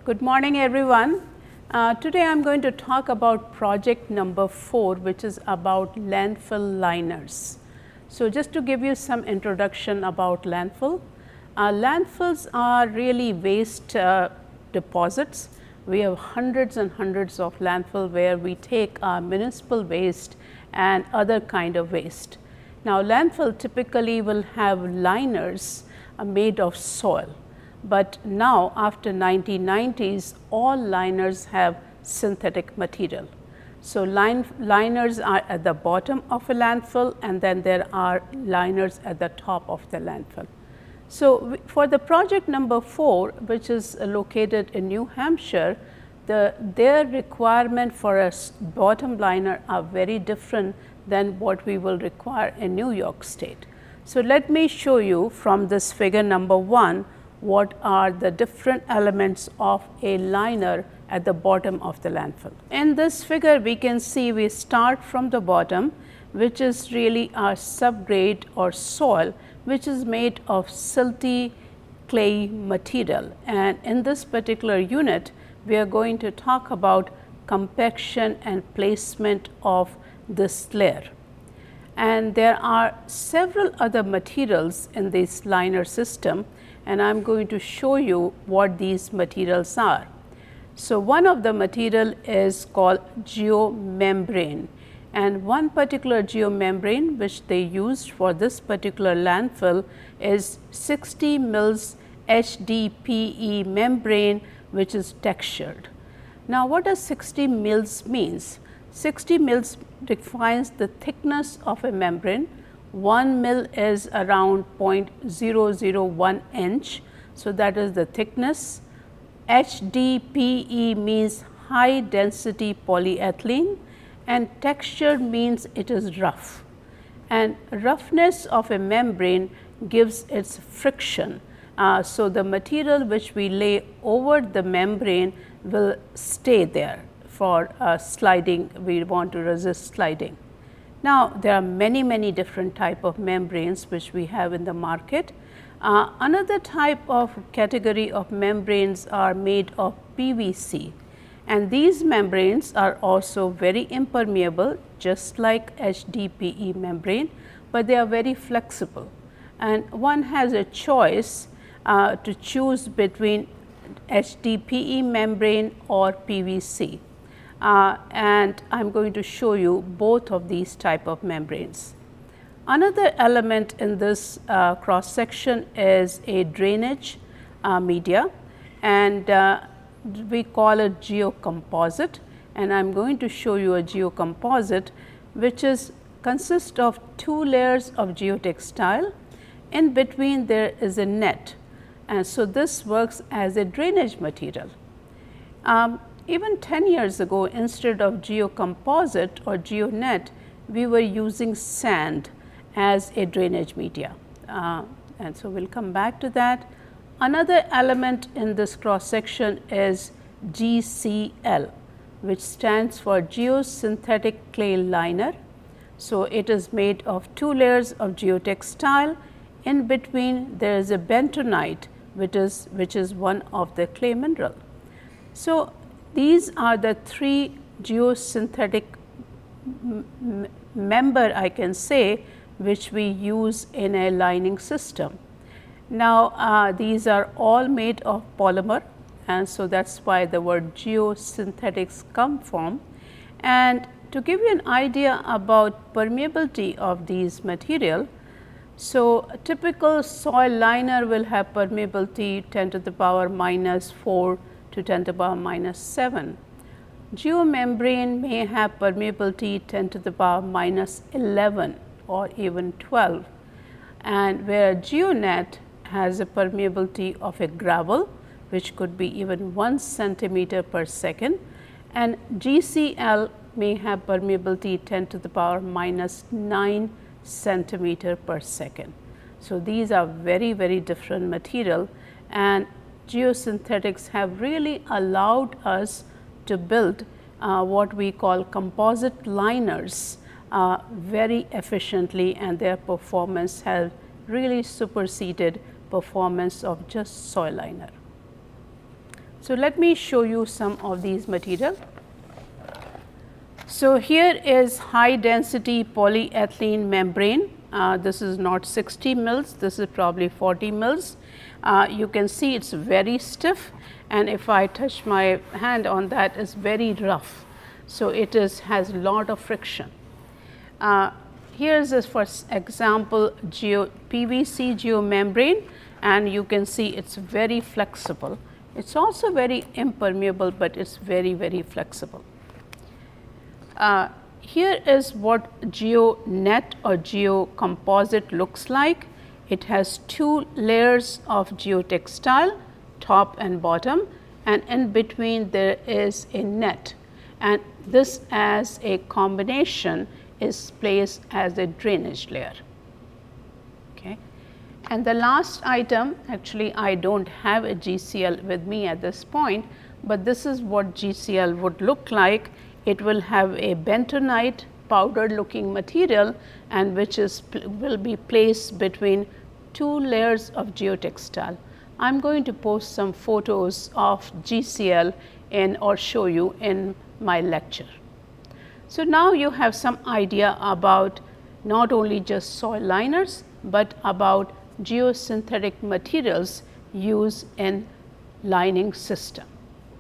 Good morning, everyone. Today I am going to talk about project number 4, which is about landfill liners. So, just to give you some introduction about landfill. Landfills are really waste deposits. We have hundreds and hundreds of landfill where we take municipal waste and other kind of waste. Now, landfill typically will have liners made of soil, but now after 1990s all liners have synthetic material. So, liners are at the bottom of a landfill, and then there are liners at the top of the landfill. So, for the project number 4, which is located in New Hampshire, their requirement for a bottom liner are very different than what we will require in New York State. So, let me show you from this figure number 1 what are the different elements of a liner at the bottom of the landfill. In this figure we can see we start from the bottom, which is really our subgrade or soil, which is made of silty clay material, and in this particular unit we are going to talk about compaction and placement of this layer. And there are several other materials in this liner system, and I am going to show you what these materials are. So, one of the material is called geomembrane, and one particular geomembrane which they used for this particular landfill is 60 mils HDPE membrane, which is textured. Now, what does 60 mils means? 60 mils defines the thickness of a membrane. 1 mil is around 0.001 inch. So, that is the thickness. HDPE means high density polyethylene, and textured means it is rough, and roughness of a membrane gives its friction. So, the material which we lay over the membrane will stay there for sliding. We want to resist sliding. Now, there are many different type of membranes which we have in the market. Another type of category of membranes are made of PVC, and these membranes are also very impermeable, just like HDPE membrane, but they are very flexible, and one has a choice to choose between HDPE membrane or PVC. And I am going to show you both of these type of membranes. Another element in this cross section is a drainage media, and we call it geocomposite, and I am going to show you a geocomposite which consists of 2 layers of geotextile. In between there is a net, and so this works as a drainage material. Even 10 years ago, instead of geocomposite or geonet, we were using sand as a drainage media, and so we will come back to that. Another element in this cross section is GCL, which stands for geosynthetic clay liner. So, it is made of 2 layers of geotextile. In between there is a bentonite, which is one of the clay mineral. So, these are the 3 geosynthetic member, I can say, which we use in a lining system. Now, these are all made of polymer, and so that is why the word geosynthetics come from. And to give you an idea about permeability of these material, so a typical soil liner will have permeability 10 to the power minus 4 to 10 to the power minus 7. Geomembrane may have permeability 10 to the power minus 11 or even 12, and where geonet has a permeability of a gravel, which could be even 1 centimeter per second, and GCL may have permeability 10 to the power minus 9 centimeter per second. So, these are very different material, and geosynthetics have really allowed us to build what we call composite liners very efficiently, and their performance has really superseded performance of just soil liner. So, let me show you some of these material. So, here is high density polyethylene membrane. This is not 60 mils, this is probably 40 mils. You can see it is very stiff, and if I touch my hand on that, it's very rough. So, it has lot of friction. Here is for example PVC geomembrane, and you can see it is very flexible. It is also very impermeable, but it is very flexible. Here is what GeoNet or geocomposite looks like. It has two layers of geotextile, top and bottom, and in between there is a net, and this as a combination is placed as a drainage layer. Okay. And the last item, actually I do not have a GCL with me at this point, but this is what GCL would look like. It will have a bentonite powder looking material, and which will be placed between two layers of geotextile. I am going to post some photos of GCL or show you in my lecture. So, now you have some idea about not only just soil liners, but about geosynthetic materials used in lining system.